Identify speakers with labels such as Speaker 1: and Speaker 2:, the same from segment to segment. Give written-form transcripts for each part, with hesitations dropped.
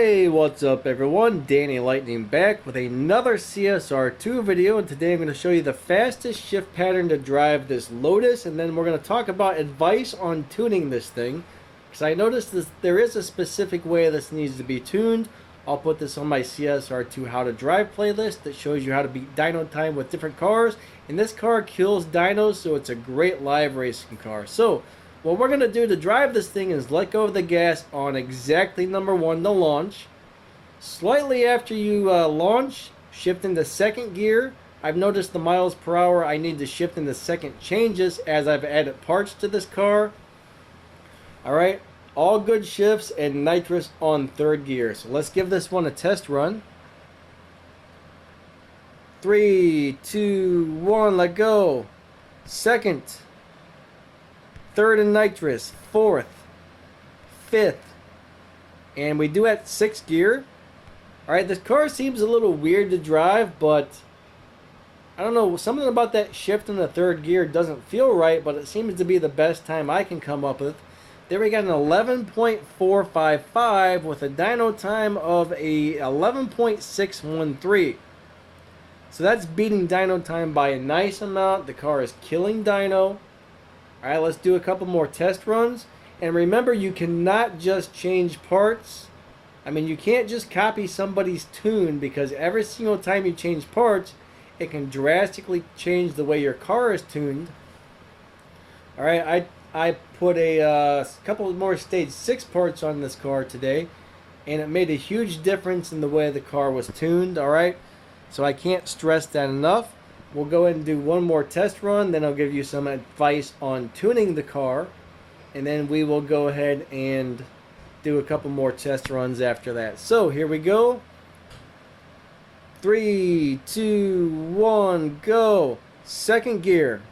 Speaker 1: Hey, what's up everyone? Danny Lightning back with another CSR2 video, and today I'm going to show you the fastest shift pattern to drive this Lotus, and then we're going to talk about advice on tuning this thing, because I noticed there is a specific way this needs to be tuned. I'll put this on my CSR2 How to Drive playlist that shows you how to beat dyno time with different cars, and this car kills dynos, so it's a great live racing car. So what we're going to do to drive this thing is let go of the gas on exactly number 1 to launch. Slightly after you launch, shift into second gear. I've noticed the miles per hour I need to shift into second changes as I've added parts to this car. Alright, all good shifts, and nitrous on third gear. So let's give this one a test run. 3, 2, 1, let go. Second. Third in nitrous, fourth, fifth, and we do at sixth gear. Alright, this car seems a little weird to drive, but I don't know, something about that shift in the third gear doesn't feel right, but it seems to be the best time I can come up with. There we got an 11.455 with a dyno time of a 11.613. So that's beating dyno time by a nice amount. The car is killing dyno. Alright, let's do a couple more test runs. And remember, you cannot just change parts. I mean, you can't just copy somebody's tune, because every single time you change parts, it can drastically change the way your car is tuned. Alright, I put a couple more stage 6 parts on this car today, and it made a huge difference in the way the car was tuned. Alright, so I can't stress that enough. We'll go ahead and do one more test run, then I'll give you some advice on tuning the car, and then we will go ahead and do a couple more test runs after that. So here we go. 3, 2, 1, go. Second gear.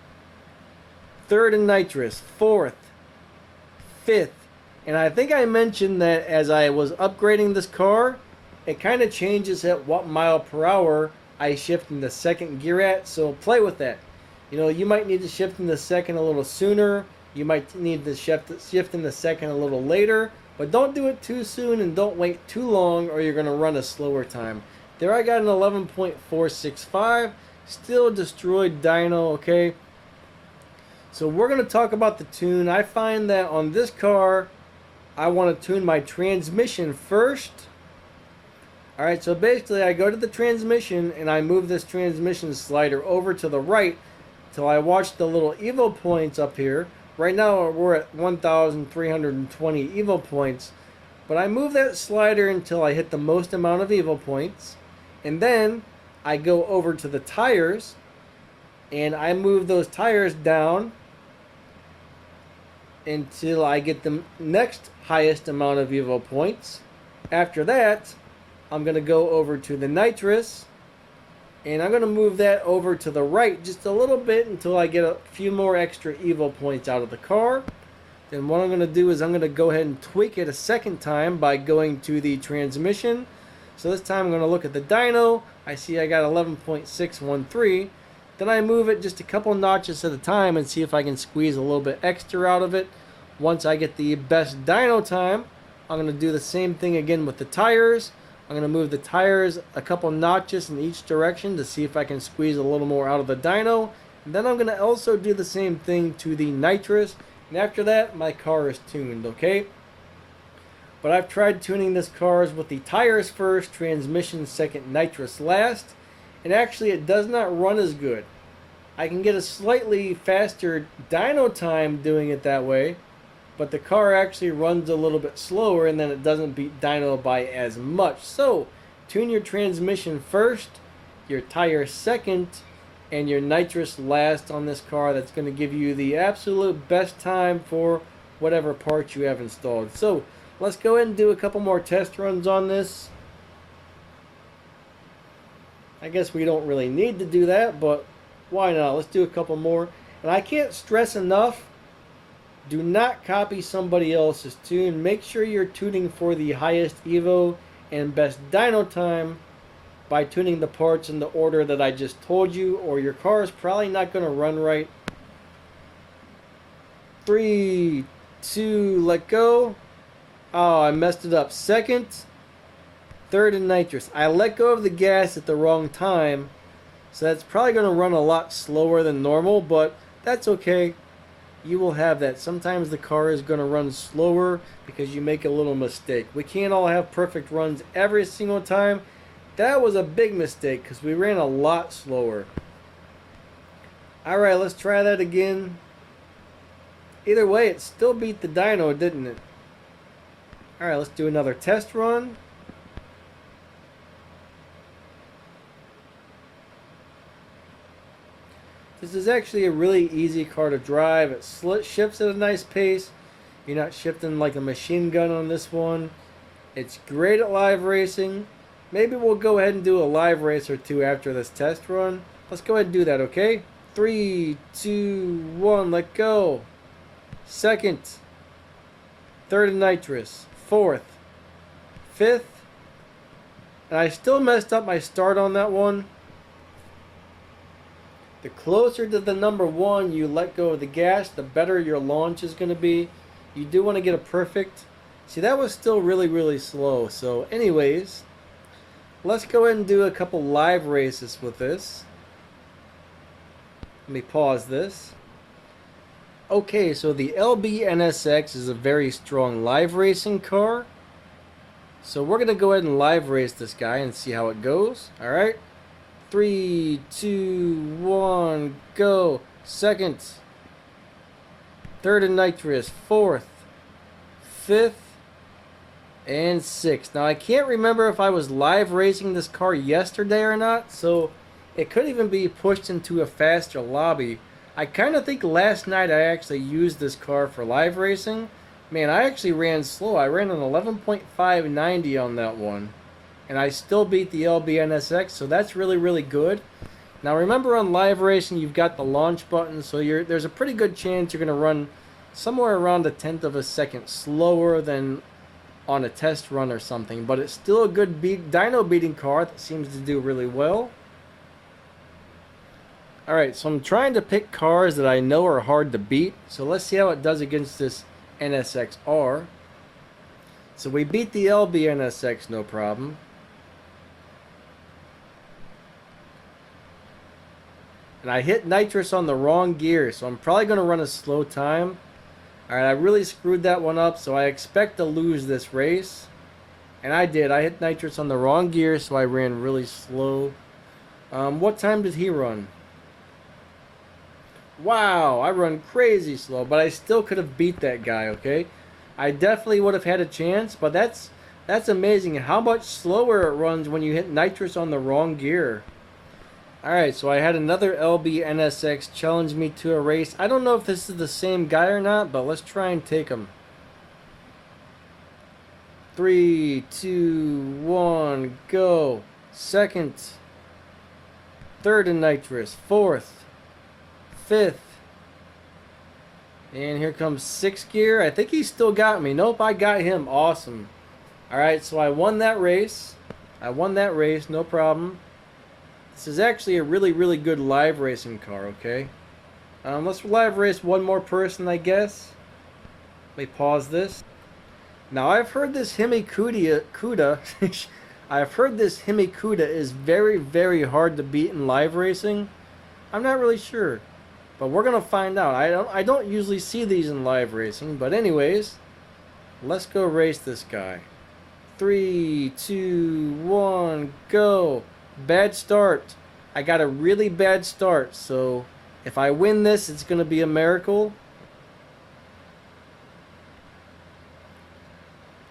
Speaker 1: Third in nitrous. Fourth. Fifth. And I think I mentioned that as I was upgrading this car, it kind of changes at what mile per hour I shift in the second gear at, so play with that. You know, you might need to shift in the second a little sooner. You might need to shift in the second a little later, but don't do it too soon and don't wait too long, or you're going to run a slower time. There I got an 11.465, still destroyed dyno, okay? So we're going to talk about the tune. I find that on this car, I want to tune my transmission first. Alright, so basically I go to the transmission and I move this transmission slider over to the right till I watch the little Evo points up here. Right now we're at 1,320 Evo points, but I move that slider until I hit the most amount of Evo points, and then I go over to the tires and I move those tires down until I get the next highest amount of Evo points. After that, I'm going to go over to the nitrous, and I'm going to move that over to the right just a little bit until I get a few more extra Evo points out of the car. Then what I'm going to do is I'm going to go ahead and tweak it a second time by going to the transmission. So this time I'm going to look at the dyno. I see I got 11.613. Then I move it just a couple notches at a time and see if I can squeeze a little bit extra out of it. Once I get the best dyno time, I'm going to do the same thing again with the tires. I'm going to move the tires a couple notches in each direction to see if I can squeeze a little more out of the dyno. And then I'm going to also do the same thing to the nitrous. And after that, my car is tuned, okay? But I've tried tuning this car with the tires first, transmission second, nitrous last. And actually it does not run as good. I can get a slightly faster dyno time doing it that way, but the car actually runs a little bit slower, and then it doesn't beat dyno by as much. So tune your transmission first, your tire second, and your nitrous last on this car. That's going to give you the absolute best time for whatever parts you have installed. So let's go ahead and do a couple more test runs on this. I guess we don't really need to do that, but why not? Let's do a couple more. And I can't stress enough, do not copy somebody else's tune. Make sure you're tuning for the highest Evo and best dyno time by tuning the parts in the order that I just told you, or your car is probably not going to run right. 3, 2, let go. Oh, I messed it up. Second, third in nitrous. I let go of the gas at the wrong time, so that's probably going to run a lot slower than normal, but that's okay. You will have that. Sometimes the car is going to run slower because you make a little mistake. We can't all have perfect runs every single time. That was a big mistake because we ran a lot slower. Alright, let's try that again. Either way, it still beat the dyno, didn't it? Alright, let's do another test run. This is actually a really easy car to drive. It shifts at a nice pace. You're not shifting like a machine gun on this one. It's great at live racing. Maybe we'll go ahead and do a live race or two after this test run. Let's go ahead and do that, okay? 3, 2, 1, let go. Second. Third in nitrous. Fourth. Fifth. And I still messed up my start on that one. The closer to the number 1 you let go of the gas, the better your launch is going to be. You do want to get a perfect. See, that was still really, really slow. So anyways, let's go ahead and do a couple live races with this. Let me pause this. Okay, so the LB NSX is a very strong live racing car. So we're going to go ahead and live race this guy and see how it goes. Alright. 3, 2, 1, go. Second. Third in nitrous. Fourth. Fifth. And sixth. Now I can't remember if I was live racing this car yesterday or not, so it could even be pushed into a faster lobby. I kind of think last night I actually used this car for live racing. Man, I actually ran slow. I ran an 11.590 on that one. And I still beat the LB NSX, so that's really, really good. Now remember, on live racing, you've got the launch button, so there's a pretty good chance you're going to run somewhere around a tenth of a second slower than on a test run or something. But it's still a good dyno beating car that seems to do really well. Alright, so I'm trying to pick cars that I know are hard to beat. So let's see how it does against this NSX-R. So we beat the LB NSX, no problem. And I hit nitrous on the wrong gear, so I'm probably going to run a slow time. Alright, I really screwed that one up, so I expect to lose this race. And I did. I hit nitrous on the wrong gear, so I ran really slow. What time did he run? Wow, I run crazy slow, but I still could have beat that guy, okay? I definitely would have had a chance, but that's amazing how much slower it runs when you hit nitrous on the wrong gear. Alright, so I had another LB NSX challenge me to a race. I don't know if this is the same guy or not, but let's try and take him. 3, 2, 1, go. Second. Third in nitrous. Fourth. Fifth. And here comes sixth gear. I think he still got me. Nope, I got him. Awesome. Alright, so I won that race. No problem. This is actually a really, really good live racing car, okay? Let's live race one more person, I guess. Let me pause this. Now, I've heard this Himikuda I've heard this Himikuda is very, very hard to beat in live racing. I'm not really sure, but we're gonna find out. I don't usually see these in live racing, but anyways, let's go race this guy. 3, 2, 1, go. Bad start. I got a really bad start, so if I win this, it's going to be a miracle.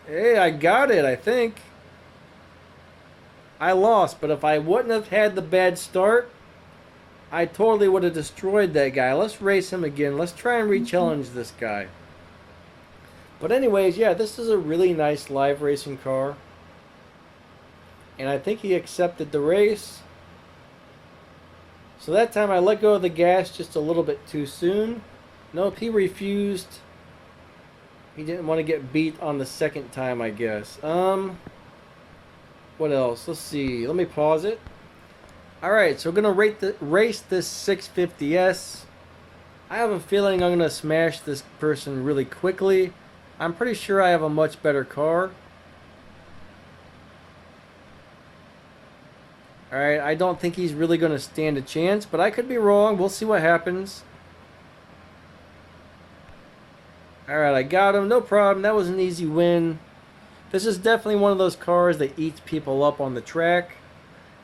Speaker 1: Hey, I got it, I think. I lost, but if I wouldn't have had the bad start, I totally would have destroyed that guy. Let's race him again. Let's try and re-challenge this guy. But anyways, yeah, this is a really nice live racing car. And I think he accepted the race. So that time I let go of the gas just a little bit too soon. Nope, he refused. He didn't want to get beat on the second time, I guess. What else? Let's see. Let me pause it. Alright, so we're going to race this 650S. I have a feeling I'm going to smash this person really quickly. I'm pretty sure I have a much better car. Alright, I don't think he's really going to stand a chance, but I could be wrong. We'll see what happens. Alright, I got him. No problem. That was an easy win. This is definitely one of those cars that eats people up on the track.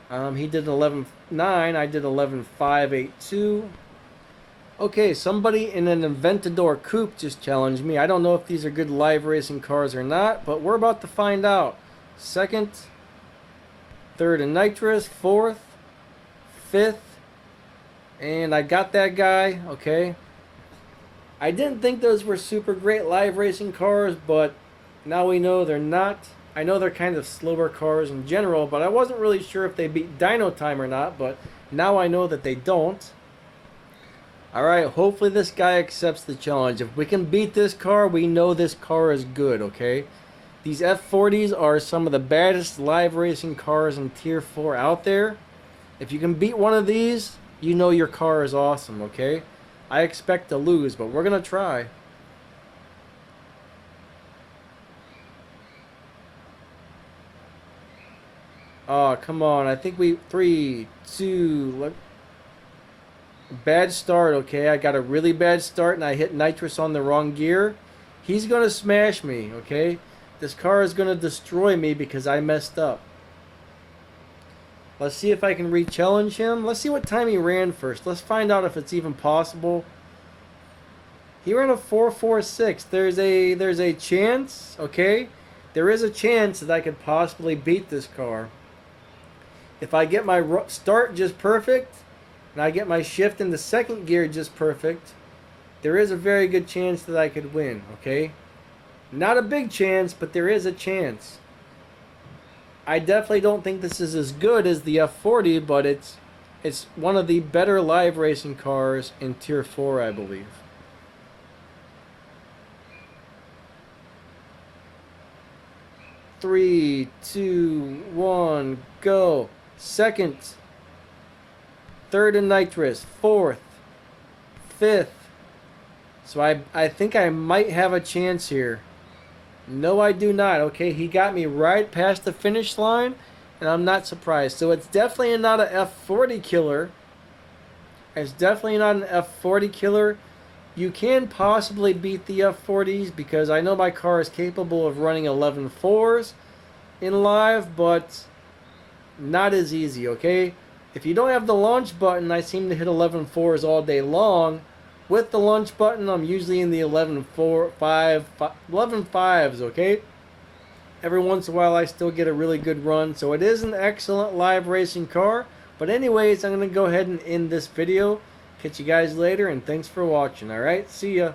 Speaker 1: He did 11.9. I did 11.582. Okay, somebody in an Aventador Coupe just challenged me. I don't know if these are good live racing cars or not, but we're about to find out. Second, third in nitrous, fourth, fifth, and I got that guy. Okay. I didn't think those were super great live racing cars, but now we know they're not. I know they're kind of slower cars in general, but I wasn't really sure if they beat Dyno Time or not, but now I know that they don't. Alright, hopefully this guy accepts the challenge. If we can beat this car, we know this car is good, okay? These F40s are some of the baddest live racing cars in Tier 4 out there. If you can beat one of these, you know your car is awesome, okay? I expect to lose, but we're going to try. Oh, come on. I think we... 3, 2... Bad start, okay? I got a really bad start and I hit nitrous on the wrong gear. He's going to smash me, okay? This car is going to destroy me because I messed up. Let's see if I can re-challenge him. Let's see what time he ran first. Let's find out if it's even possible. He ran a 4.46. There's a chance, okay? There is a chance that I could possibly beat this car. If I get my start just perfect, and I get my shift in the second gear just perfect, there is a very good chance that I could win, okay? Not a big chance, but there is a chance. I definitely don't think this is as good as the F40, but it's one of the better live racing cars in Tier 4, I believe. Three, two, one, go. Second. Third in nitrous. Fourth. Fifth. So I think I might have a chance here. No, I do not. Okay, he got me right past the finish line, and I'm not surprised. So it's definitely not an F40 killer. It's definitely not an F40 killer. You can possibly beat the F40s because I know my car is capable of running 11.4s in live, but not as easy, okay? If you don't have the launch button, I seem to hit 11.4s all day long. With the launch button, I'm usually in the 11.5s, okay? Every once in a while, I still get a really good run, so it is an excellent live racing car. But anyways, I'm going to go ahead and end this video. Catch you guys later, and thanks for watching, alright? See ya.